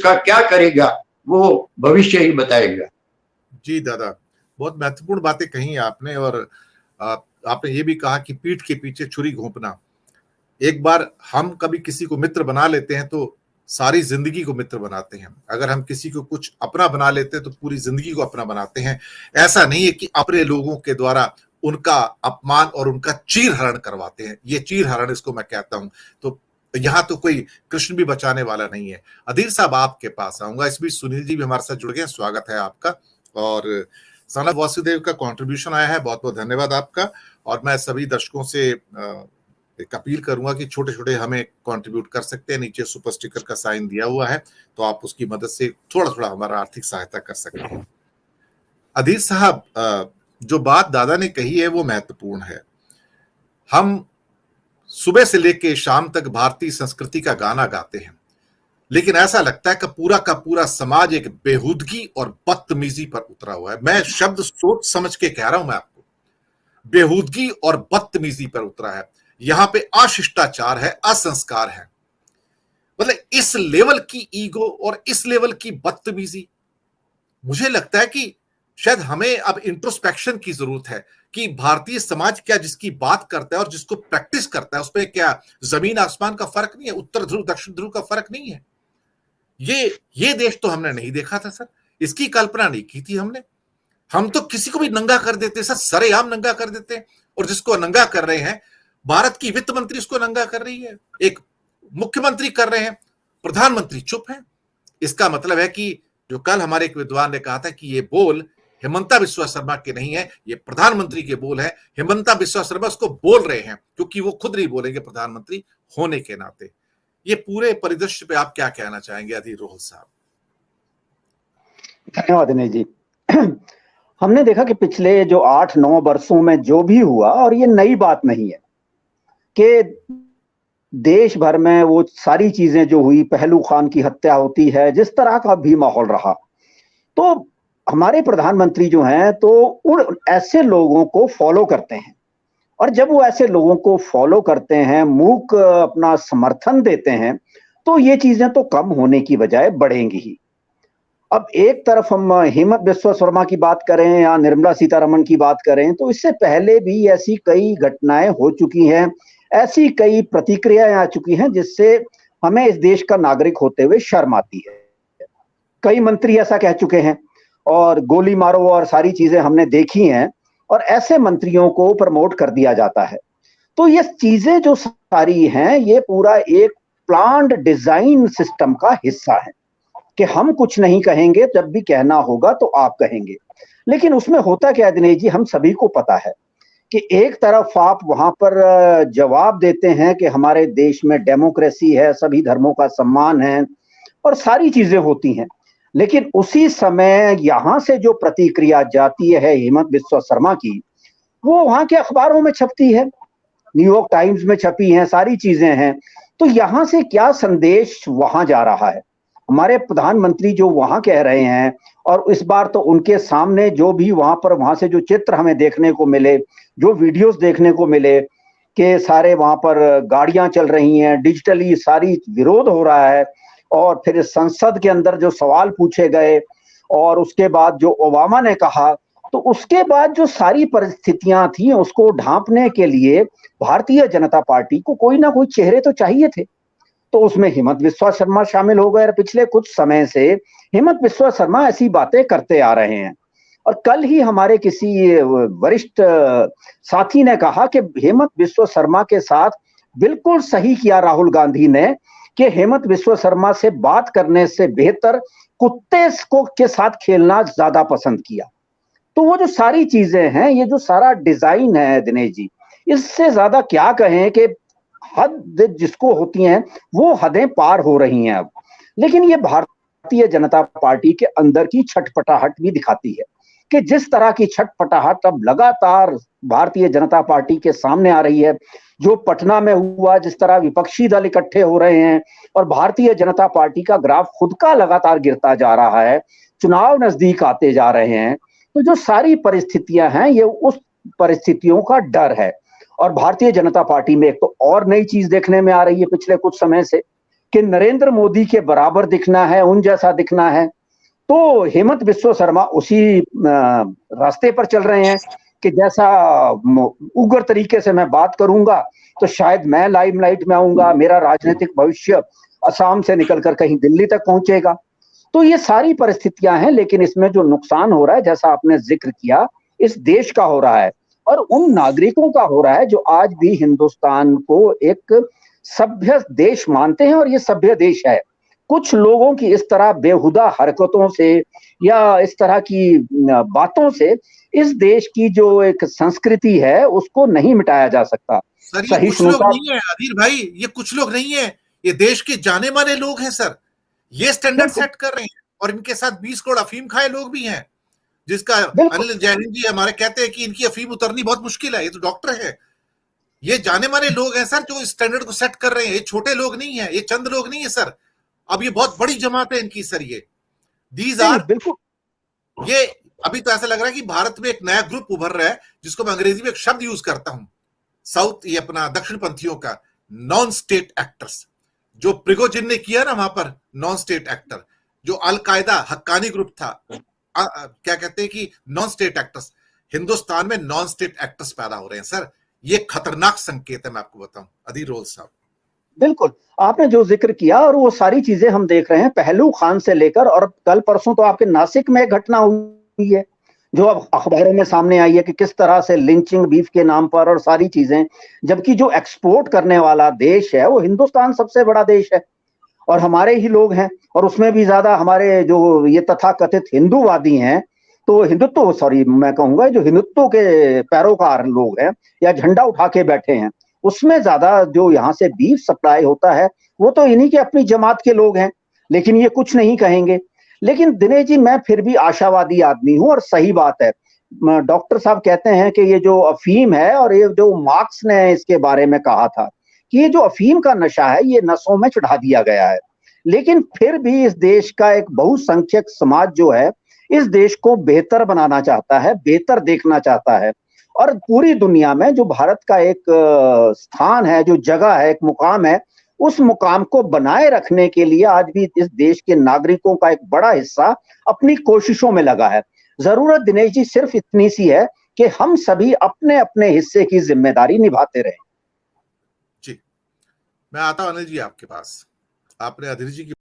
उसका क्या करेगा वो भविष्य ही बताएगा। जी दादा, बहुत महत्वपूर्ण बातें कही आपने। और आपने ये भी कहा कि पीठ के पीछे छुरी घोंपना, एक बार हम कभी किसी को मित्र बना लेते हैं तो सारी जिंदगी को मित्र बनाते हैं। अगर हम किसी को कुछ अपना बना लेते हैं तो पूरी जिंदगी को अपना बनाते हैं। ऐसा नहीं है कि अपने लोगों के द्वारा उनका अपमान और उनका चीरहरण करवाते हैं। ये चीरहरण इसको मैं कहता हूं। तो यहां तो कोई कृष्ण भी बचाने वाला नहीं है। अधीर साहब, आपके पास आऊंगा। इस बीच सुनील जी भी हमारे साथ जुड़ गए, स्वागत है आपका। और सनत वासुदेव का कंट्रीब्यूशन आया है, बहुत बहुत धन्यवाद आपका। और मैं सभी दर्शकों से एक अपील करूंगा कि छोटे छोटे हमें कंट्रीब्यूट कर सकते हैं। नीचे सुपर स्टिकर का साइन दिया हुआ है, तो आप उसकी मदद से थोड़ा थोड़ा हमारा आर्थिक सहायता कर सकते हैं। अधीर साहब, जो बात दादा ने कही है वो महत्वपूर्ण है। हम सुबह से लेकर शाम तक भारतीय संस्कृति का गाना गाते हैं, लेकिन ऐसा लगता है कि पूरा का पूरा समाज एक बेहूदगी और बदतमीजी पर उतरा हुआ है। मैं शब्द सोच समझ के कह रहा हूं मैं आपको, बेहूदगी और बदतमीजी पर उतरा है। यहां पे अशिष्टाचार है, असंस्कार है। मतलब इस लेवल की ईगो और इस लेवल की बदतमीजी, मुझे लगता है कि शायद हमें अब इंट्रोस्पेक्शन की जरूरत है कि भारतीय समाज क्या जिसकी बात करता है और जिसको प्रैक्टिस करता है उसमें क्या जमीन आसमान का फर्क नहीं है, उत्तर ध्रुव दक्षिण ध्रुव का फर्क नहीं है। ये देश तो हमने नहीं देखा था सर, इसकी कल्पना नहीं की थी हमने। हम तो किसी को भी नंगा कर देते सर, सरेआम नंगा कर देते हैं। और जिसको नंगा कर रहे हैं, भारत की वित्त मंत्री उसको नंगा कर रही है, एक मुख्यमंत्री कर रहे हैं, प्रधानमंत्री चुप है। इसका मतलब है कि जो कल हमारे एक विद्वान ने कहा था कि ये बोल हेमंता बिस्वा शर्मा के नहीं है, ये प्रधानमंत्री के बोल है। हेमंता बिस्वा शर्मा उसको बोल रहे हैं क्योंकि वो खुद नहीं बोलेंगे प्रधानमंत्री होने के नाते। ये पूरे परिदृश्य पे आप क्या कहना चाहेंगे अधीर रोहल साहब? धन्यवाद दिनेश जी। हमने देखा कि पिछले जो 8-9 वर्षों में जो भी हुआ, और ये नई बात नहीं है कि देश भर में वो सारी चीजें जो हुई, पहलू खान की हत्या होती है, जिस तरह का भी माहौल रहा, तो हमारे प्रधानमंत्री जो हैं तो उन ऐसे लोगों को फॉलो करते हैं। और जब वो ऐसे लोगों को फॉलो करते हैं, मूक अपना समर्थन देते हैं, तो ये चीजें तो कम होने की बजाय बढ़ेंगी ही। अब एक तरफ हम हेमंत बिस्वा शर्मा की बात करें या निर्मला सीतारमण की बात करें, तो इससे पहले भी ऐसी कई घटनाएं हो चुकी हैं, ऐसी कई प्रतिक्रियाएं आ चुकी हैं जिससे हमें इस देश का नागरिक होते हुए शर्म आती है। कई मंत्री ऐसा कह चुके हैं और गोली मारो और सारी चीजें हमने देखी हैं, और ऐसे मंत्रियों को प्रमोट कर दिया जाता है। तो ये चीजें जो सारी हैं, ये पूरा एक प्लान्ड डिजाइन सिस्टम का हिस्सा है कि हम कुछ नहीं कहेंगे, जब भी कहना होगा तो आप कहेंगे। लेकिन उसमें होता क्या है दिनेश जी, हम सभी को पता है कि एक तरफ आप वहां पर जवाब देते हैं कि हमारे देश में डेमोक्रेसी है, सभी धर्मों का सम्मान है और सारी चीजें होती हैं, लेकिन उसी समय यहां से जो प्रतिक्रिया जाती है हेमंत बिस्वा शर्मा की, वो वहां के अखबारों में छपती है, न्यूयॉर्क टाइम्स में छपी है, सारी चीजें हैं। तो यहां से क्या संदेश वहां जा रहा है? हमारे प्रधानमंत्री जो वहां कह रहे हैं, और इस बार तो उनके सामने जो भी वहां से जो चित्र हमें देखने को मिले, जो वीडियोस देखने को मिले कि सारे वहां पर गाड़ियां चल रही हैं, डिजिटली सारी विरोध हो रहा है, और फिर संसद के अंदर जो सवाल पूछे गए, और उसके बाद जो ओबामा ने कहा, तो उसके बाद जो सारी परिस्थितियां थी उसको ढांपने के लिए भारतीय जनता पार्टी को कोई ना कोई चेहरे तो चाहिए थे। तो उसमें हेमंत बिस्वा शर्मा शामिल हो गए, और पिछले कुछ समय से हेमंत बिस्वा शर्मा ऐसी बातें करते आ रहे हैं। और कल ही हमारे किसी वरिष्ठ साथी ने कहा कि हेमंत बिस्वा शर्मा के साथ बिल्कुल सही किया राहुल गांधी ने कि हेमंत बिस्वा शर्मा से बात करने से बेहतर कुत्ते को के साथ खेलना ज्यादा पसंद किया। तो वो जो सारी चीजें हैं, ये जो सारा डिजाइन है दिनेश जी, इससे ज्यादा क्या कहें कि हद जिसको होती हैं वो हदें पार हो रही हैं अब। लेकिन ये भारतीय जनता पार्टी के अंदर की छटपटाहट भी दिखाती है कि जिस तरह की छटपटाहट अब लगातार भारतीय जनता पार्टी के सामने आ रही है, जो पटना में हुआ, जिस तरह विपक्षी दल इकट्ठे हो रहे हैं और भारतीय जनता पार्टी का ग्राफ खुद का लगातार गिरता जा रहा है, चुनाव नजदीक आते जा रहे हैं, तो जो सारी परिस्थितियां हैं ये उस परिस्थितियों का डर है। और भारतीय जनता पार्टी में एक तो और नई चीज देखने में आ रही है पिछले कुछ समय से कि नरेंद्र मोदी के बराबर दिखना है, उन जैसा दिखना है, तो हेमंत बिस्वा शर्मा उसी रास्ते पर चल रहे हैं कि जैसा उग्र तरीके से मैं बात करूंगा तो शायद मैं लाइमलाइट में आऊंगा, मेरा राजनीतिक भविष्य असम से निकलकर कहीं दिल्ली तक पहुंचेगा। तो ये सारी परिस्थितियां हैं, लेकिन इसमें जो नुकसान हो रहा है, जैसा आपने जिक्र किया, इस देश का हो रहा है और उन नागरिकों का हो रहा है जो आज भी हिंदुस्तान को एक सभ्य देश मानते हैं, और ये सभ्य देश है। कुछ लोगों की इस तरह बेहुदा हरकतों से या इस तरह की बातों से इस देश की जो एक संस्कृति है उसको नहीं मिटाया जा सकता। सर ये कुछ लोग नहीं है अधीर भाई, ये कुछ लोग नहीं है, ये देश के जाने माने लोग हैं सर। ये स्टैंडर्ड सेट कर रहे हैं और इनके साथ 20 करोड़ अफीम खाए लोग भी हैं, जिसका अनिल जैन जी हमारे कहते हैं कि इनकी अफीम उतरनी बहुत मुश्किल है। ये तो डॉक्टर है, ये जाने माने लोग हैं सर जो स्टैंडर्ड को सेट कर रहे हैं। ये छोटे लोग नहीं है, ये चंद लोग नहीं है सर, अब ये बहुत बड़ी जमात है इनकी सर। ये दीज आर बिल्कुल, ये अभी तो ऐसा लग रहा है कि भारत में एक नया ग्रुप उभर रहा है जिसको मैं अंग्रेजी में एक शब्द यूज करता हूं, साउथ, ये अपना दक्षिण पंथियों का नॉन स्टेट एक्टर्स। जो प्रिगोजिन ने किया ना वहां पर, नॉन स्टेट एक्टर, जो अलकायदा हक्कानी ग्रुप था, क्या कहते हैं कि नॉन स्टेट एक्टर्स, हिंदुस्तान में नॉन स्टेट एक्टर्स पैदा हो रहे हैं सर। ये खतरनाक संकेत है, मैं आपको बताऊं अधीर रोल साहब। बिल्कुल, आपने जो जिक्र किया और वो सारी चीजें हम देख रहे हैं, पहलू खान से लेकर, और कल परसों तो आपके नासिक में एक घटना हुई है जो अब अखबारों में सामने आई है कि किस तरह से लिंचिंग बीफ के नाम पर और सारी चीजें, जबकि जो एक्सपोर्ट करने वाला देश है वो हिंदुस्तान सबसे बड़ा देश है और हमारे ही लोग हैं, और उसमें भी ज्यादा हमारे जो ये तथाकथित हिंदूवादी हैं, तो हिंदुत्व, सॉरी मैं कहूंगा जो हिंदुत्व के पैरोकार लोग हैं या झंडा उठा के बैठे हैं, उसमें ज्यादा जो यहाँ से बीफ सप्लाई होता है वो तो इन्हीं के अपनी जमात के लोग हैं, लेकिन ये कुछ नहीं कहेंगे। लेकिन दिनेश जी, मैं फिर भी आशावादी आदमी हूं और सही बात है, डॉक्टर साहब कहते हैं कि ये जो अफीम है, और ये जो मार्क्स ने इसके बारे में कहा था कि ये जो अफीम का नशा है ये नसों में चढ़ा दिया गया है, लेकिन फिर भी इस देश का एक बहुसंख्यक समाज जो है इस देश को बेहतर बनाना चाहता है, बेहतर देखना चाहता है, और पूरी दुनिया में जो भारत का एक स्थान है, जो जगह है, एक मुकाम है, उस मुकाम को बनाए रखने के लिए आज भी इस देश के नागरिकों का एक बड़ा हिस्सा अपनी कोशिशों में लगा है। जरूरत दिनेश जी सिर्फ इतनी सी है कि हम सभी अपने अपने हिस्से की जिम्मेदारी निभाते रहें। जी, मैं आता हूं अनिल जी आपके पास। आपने अधीर जी की